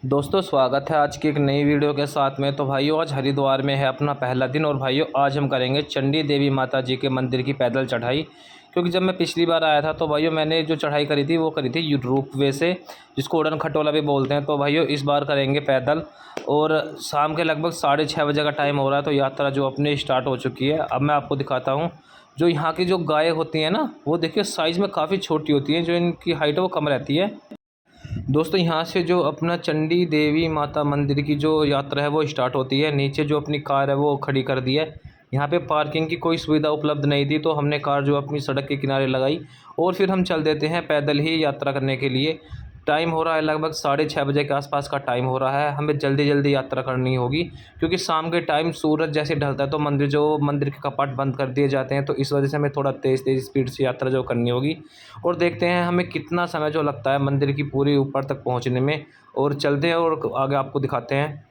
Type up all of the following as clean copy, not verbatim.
दोस्तों स्वागत है आज की एक नई वीडियो के साथ में। तो भाइयों आज हरिद्वार में है अपना पहला दिन और भाइयों आज हम करेंगे चंडी देवी माता जी के मंदिर की पैदल चढ़ाई। क्योंकि जब मैं पिछली बार आया था तो भाइयों मैंने जो चढ़ाई करी थी वो करी थी रोप वे से, जिसको उड़न खटोला भी बोलते हैं। तो भाइयों इस बार करेंगे पैदल और शाम के लगभग 6:30 बजे का टाइम हो रहा है। तो यात्रा जो अपनी स्टार्ट हो चुकी है। अब मैं आपको दिखाता हूँ जो यहाँ की जो गायें होती हैं ना, वो देखिए साइज़ में काफ़ी छोटी होती हैं, जो इनकी हाइट है वो कम रहती है। दोस्तों यहाँ से जो अपना चंडी देवी माता मंदिर की जो यात्रा है वो स्टार्ट होती है। नीचे जो अपनी कार है वो खड़ी कर दी है। यहाँ पे पार्किंग की कोई सुविधा उपलब्ध नहीं थी, तो हमने कार जो अपनी सड़क के किनारे लगाई और फिर हम चल देते हैं पैदल ही यात्रा करने के लिए। टाइम हो रहा है लगभग 6:30 बजे के आसपास का टाइम हो रहा है। हमें जल्दी जल्दी यात्रा करनी होगी क्योंकि शाम के टाइम सूरज जैसे ढलता है तो मंदिर के कपाट बंद कर दिए जाते हैं। तो इस वजह से हमें थोड़ा तेज़ तेज़ स्पीड से यात्रा जो करनी होगी। और देखते हैं हमें कितना समय जो लगता है मंदिर की पूरी ऊपर तक पहुंचने में। और चलते हैं और आगे आपको दिखाते हैं।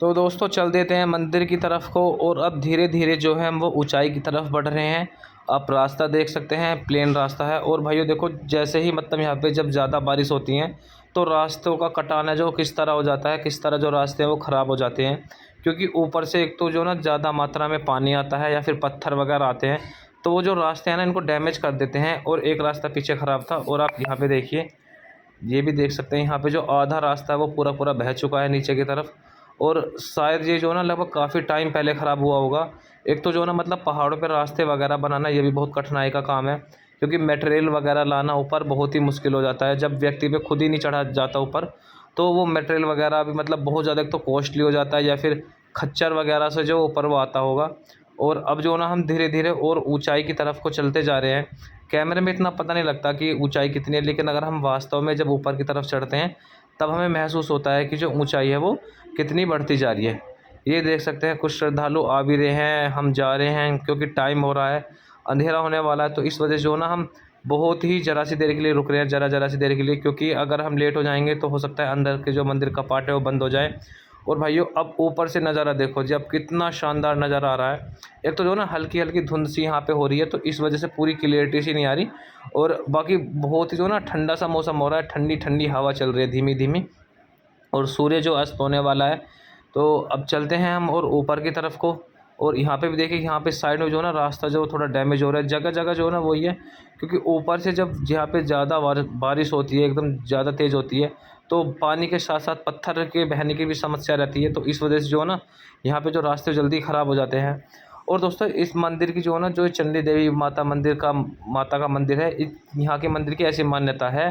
तो दोस्तों चल देते हैं मंदिर की तरफ को और अब धीरे धीरे जो है हम वो ऊंचाई की तरफ बढ़ रहे हैं। आप रास्ता देख सकते हैं, प्लेन रास्ता है। और भाइयों देखो जैसे ही मतलब यहाँ पे जब ज़्यादा बारिश होती है तो रास्तों का कटान है जो किस तरह हो जाता है, किस तरह जो रास्ते हैं वो ख़राब हो जाते हैं। क्योंकि ऊपर से एक तो जो ना ज़्यादा मात्रा में पानी आता है या फिर पत्थर वगैरह आते हैं, तो वो जो रास्ते हैं ना इनको डैमेज कर देते हैं। और एक रास्ता पीछे ख़राब था और आप यहाँ पे देखिए, ये भी देख सकते हैं यहाँ पे जो आधा रास्ता है वो पूरा पूरा बह चुका है नीचे की तरफ। और शायद ये जो ना लगभग काफ़ी टाइम पहले ख़राब हुआ होगा। एक तो जो ना मतलब पहाड़ों पे रास्ते वगैरह बनाना ये भी बहुत कठिनाई का काम है, क्योंकि मटेरियल वगैरह लाना ऊपर बहुत ही मुश्किल हो जाता है। जब व्यक्ति पे खुद ही नहीं चढ़ा जाता ऊपर तो वो मटेरियल वगैरह भी मतलब बहुत ज़्यादा एक तो कॉस्टली हो जाता है, या फिर खच्चर वगैरह से जो ऊपर वो आता होगा। और अब जो ना हम धीरे धीरे और ऊंचाई की तरफ को चलते जा रहे हैं। कैमरे में इतना पता नहीं लगता कि ऊंचाई कितनी है, लेकिन अगर हम वास्तव में जब ऊपर की तरफ चढ़ते हैं तब हमें महसूस होता है कि जो ऊंचाई है वो कितनी बढ़ती जा रही है। ये देख सकते हैं कुछ श्रद्धालु आ भी रहे हैं, हम जा रहे हैं क्योंकि टाइम हो रहा है, अंधेरा होने वाला है। तो इस वजह से जो ना हम बहुत ही ज़रा सी देर के लिए रुक रहे हैं, ज़रा सी देर के लिए, क्योंकि अगर हम लेट हो जाएंगे तो हो सकता है अंदर के जो मंदिर कपाट है वो बंद हो जाए। और भाइयों अब ऊपर से नज़ारा देखो जी, अब कितना शानदार नज़ारा आ रहा है। एक तो जो ना हल्की हल्की धुंध सी यहाँ पे हो रही है तो इस वजह से पूरी क्लियरिटी सी नहीं आ रही। और बाकी बहुत ही जो ना ठंडा सा मौसम हो रहा है, ठंडी ठंडी हवा चल रही है धीमी धीमी। और सूर्य जो अस्त होने वाला है। तो अब चलते हैं हम और ऊपर की तरफ को। और यहाँ पे भी देखिए, यहाँ पे साइड में जो ना रास्ता जो थोड़ा डैमेज हो रहा है जगह जगह जो ना वही है। क्योंकि ऊपर से जब यहाँ पे ज़्यादा बारिश होती है, एकदम ज़्यादा तेज़ होती है, तो पानी के साथ साथ पत्थर के बहने की भी समस्या रहती है। तो इस वजह से जो है ना यहाँ पे जो रास्ते जल्दी ख़राब हो जाते हैं। और दोस्तों इस मंदिर की जो है ना, जो चंडी देवी माता का मंदिर है, यहाँ के मंदिर की ऐसी मान्यता है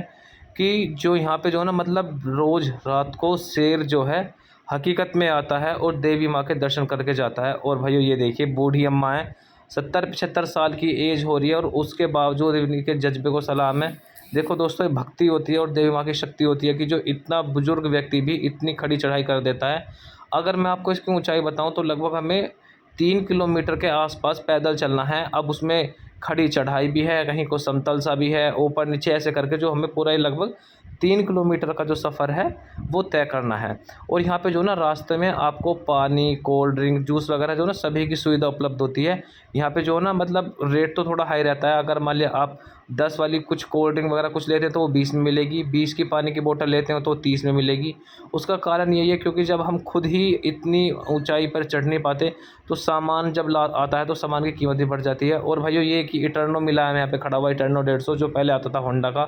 कि जो यहाँ पे जो है ना मतलब रोज़ रात को शेर जो है हकीकत में आता है और देवी माँ के दर्शन करके जाता है। और भाइयों ये देखिए बूढ़ी अम्मा है, 70-75 साल की एज हो रही है और उसके बावजूद इनके जज्बे को सलाम है। देखो दोस्तों ये भक्ति होती है और देवी माँ की शक्ति होती है कि जो इतना बुजुर्ग व्यक्ति भी इतनी खड़ी चढ़ाई कर देता है। अगर मैं आपको इसकी ऊंचाई बताऊं तो लगभग हमें 3 किलोमीटर के आसपास पैदल चलना है। अब उसमें खड़ी चढ़ाई भी है, कहीं को समतल सा भी है, ऊपर नीचे ऐसे करके जो हमें पूरा ही लगभग 3 किलोमीटर का जो सफ़र है वो तय करना है। और यहाँ पे जो ना रास्ते में आपको पानी, कोल्ड ड्रिंक, जूस वगैरह जो ना सभी की सुविधा उपलब्ध होती है। यहाँ पे जो ना मतलब रेट तो थोड़ा हाई रहता है। अगर मान लिया आप 10 वाली कुछ कोल्ड ड्रिंक वगैरह कुछ लेते हैं तो वो 20 में मिलेगी, 20 की पानी की बोतल लेते हैं तो 30 में मिलेगी। उसका कारण यही है क्योंकि जब हम खुद ही इतनी ऊंचाई पर चढ़ नहीं पाते तो सामान जब ला आता है तो सामान की कीमत भी बढ़ जाती है। और भाइयों ये कि इटर्नो मिला है, यहाँ पे खड़ा हुआ इटर्नो 150 जो पहले आता था होंडा का।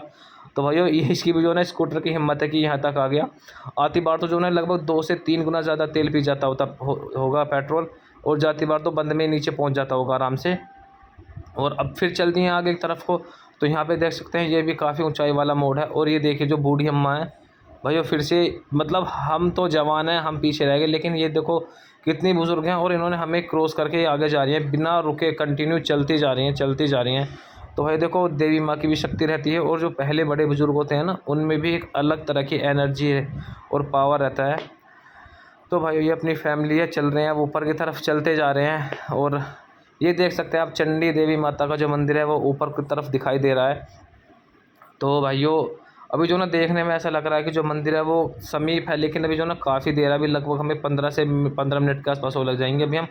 तो भाइयों ये इसकी भी जो है ना स्कूटर की हिम्मत है कि यहाँ तक आ गया। आती बार तो जो है लगभग 2 से 3 गुना ज़्यादा तेल पी जाता होगा पेट्रोल, और जाती बार तो बंद में नीचे पहुँच जाता होगा आराम से। और अब फिर चलती हैं आगे की तरफ को। तो यहाँ पे देख सकते हैं ये भी काफ़ी ऊंचाई वाला मोड़ है। और ये देखिए जो बूढ़ी अम्मा है, भाइयों फिर से मतलब हम तो जवान हैं, हम पीछे रह गए, लेकिन ये देखो कितनी बुज़ुर्ग हैं और इन्होंने हमें क्रॉस करके आगे जा रही हैं, बिना रुके कंटिन्यू चलती जा रही हैं, चलती जा रही हैं। तो भाई देखो देवी माँ की भी शक्ति रहती है। और जो पहले बड़े बुज़ुर्ग होते हैं ना, उनमें भी एक अलग तरह की एनर्जी है और पावर रहता है। तो भाई ये अपनी फैमिली है, चल रहे हैं, अब ऊपर की तरफ चलते जा रहे हैं। और ये देख सकते हैं आप चंडी देवी माता का जो मंदिर है वो ऊपर की तरफ दिखाई दे रहा है। तो भाइयों अभी जो ना देखने में ऐसा लग रहा है कि जो मंदिर है वो समीप है, लेकिन अभी जो ना काफ़ी देर है, अभी लगभग हमें 15 मिनट के आसपास वो लग जाएंगे। अभी हम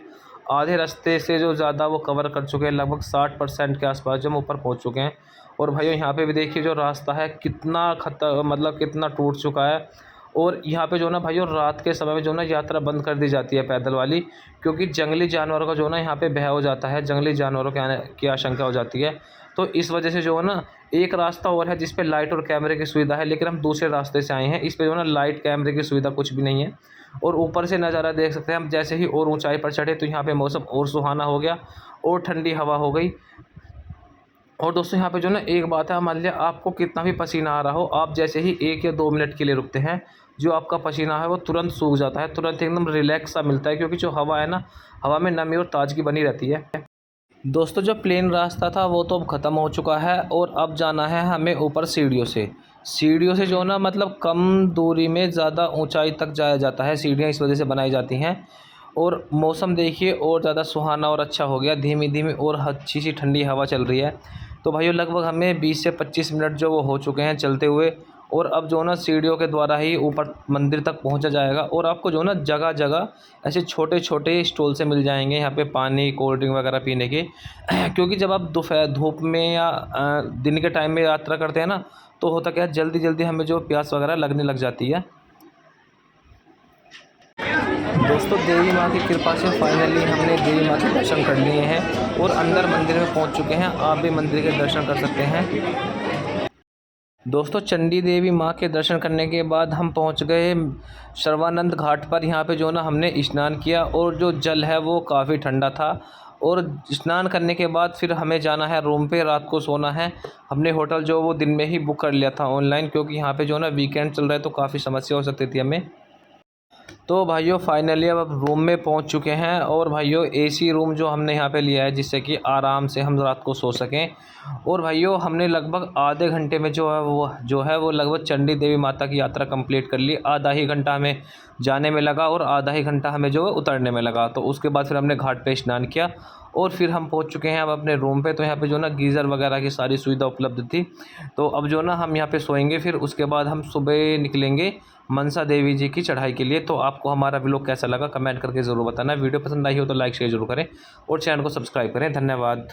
आधे रास्ते से जो ज़्यादा वो कवर कर चुके हैं, लगभग 60% के आसपास जो हम ऊपर पहुंच चुके हैं। और भाइयों यहाँ पे भी देखिए जो रास्ता है कितना मतलब कितना टूट चुका है। और यहाँ पे जो है ना भाइयों रात के समय में जो है ना यात्रा बंद कर दी जाती है पैदल वाली, क्योंकि जंगली जानवरों का जो है ना यहाँ पे भय हो जाता है, जंगली जानवरों के आने की आशंका हो जाती है। तो इस वजह से जो है ना एक रास्ता और है जिस पे लाइट और कैमरे की सुविधा है, लेकिन हम दूसरे रास्ते से आए हैं। इस पे जो है ना लाइट कैमरे की सुविधा कुछ भी नहीं है। और ऊपर से नज़ारा देख सकते हैं हम। जैसे ही और ऊंचाई पर चढ़े तो यहाँ पे मौसम और सुहाना हो गया और ठंडी हवा हो गई। और दोस्तों यहाँ पे जो ना एक बात है, मान लिया आपको कितना भी पसीना आ रहा हो, आप जैसे ही 1 या 2 मिनट के लिए रुकते हैं, जो आपका पसीना है वो तुरंत सूख जाता है, तुरंत एकदम रिलैक्स सा मिलता है, क्योंकि जो हवा है ना, हवा में नमी और ताजगी बनी रहती है। दोस्तों जो प्लेन रास्ता था वो तो अब ख़त्म हो चुका है और अब जाना है हमें ऊपर सीढ़ियों से। सीढ़ियों से जो ना मतलब कम दूरी में ज़्यादा ऊंचाई तक जाया जाता है। सीढ़ियाँ इस वजह से बनाई जाती हैं। और मौसम देखिए और ज़्यादा सुहाना और अच्छा हो गया, धीमी धीमी और अच्छी सी ठंडी हवा चल रही है। तो भाइयों लगभग हमें 20 से 25 मिनट जो वो हो चुके हैं चलते हुए। और अब जो ना सीढ़ियों के द्वारा ही ऊपर मंदिर तक पहुंचा जाएगा। और आपको जो ना जगह जगह ऐसे छोटे छोटे स्टॉल से मिल जाएंगे यहाँ पे पानी कोल्ड ड्रिंक वगैरह पीने के क्योंकि जब आप दोपहर धूप में या दिन के टाइम में यात्रा करते हैं ना, तो होता क्या है, जल्दी जल्दी हमें जो प्यास वगैरह लगने लग जाती है। दोस्तों देवी माँ की कृपा से फाइनली हमने देवी माँ के दर्शन कर लिए हैं और अंदर मंदिर में पहुँच चुके हैं। आप भी मंदिर के दर्शन कर सकते हैं। दोस्तों चंडी देवी माँ के दर्शन करने के बाद हम पहुँच गए सर्वानंद घाट पर। यहाँ पे जो ना हमने स्नान किया और जो जल है वो काफ़ी ठंडा था। और स्नान करने के बाद फिर हमें जाना है रूम पे, रात को सोना है। हमने होटल जो वो दिन में ही बुक कर लिया था ऑनलाइन, क्योंकि यहाँ पे जो ना वीकेंड चल रहा है तो काफ़ी समस्या हो सकती थी हमें। तो भाइयों फाइनली अब रूम में पहुंच चुके हैं। और भाइयों एसी रूम जो हमने यहाँ पे लिया है जिससे कि आराम से हम रात को सो सकें। और भाइयों हमने लगभग आधे घंटे में जो है वो लगभग चंडी देवी माता की यात्रा कंप्लीट कर ली। आधा ही घंटा हमें जाने में लगा और आधा ही घंटा हमें जो है उतरने में लगा। तो उसके बाद फिर हमने घाट पे स्नान किया और फिर हम पहुंच चुके हैं अब अपने रूम पे। तो यहाँ पे जो ना गीज़र वगैरह की सारी सुविधा उपलब्ध थी। तो अब जो ना हम यहाँ पे सोएंगे, फिर उसके बाद हम सुबह निकलेंगे मनसा देवी जी की चढ़ाई के लिए। तो आपको हमारा व्लॉग कैसा लगा कमेंट करके ज़रूर बताना। वीडियो पसंद आई हो तो लाइक शेयर जरूर करें और चैनल को सब्सक्राइब करें। धन्यवाद।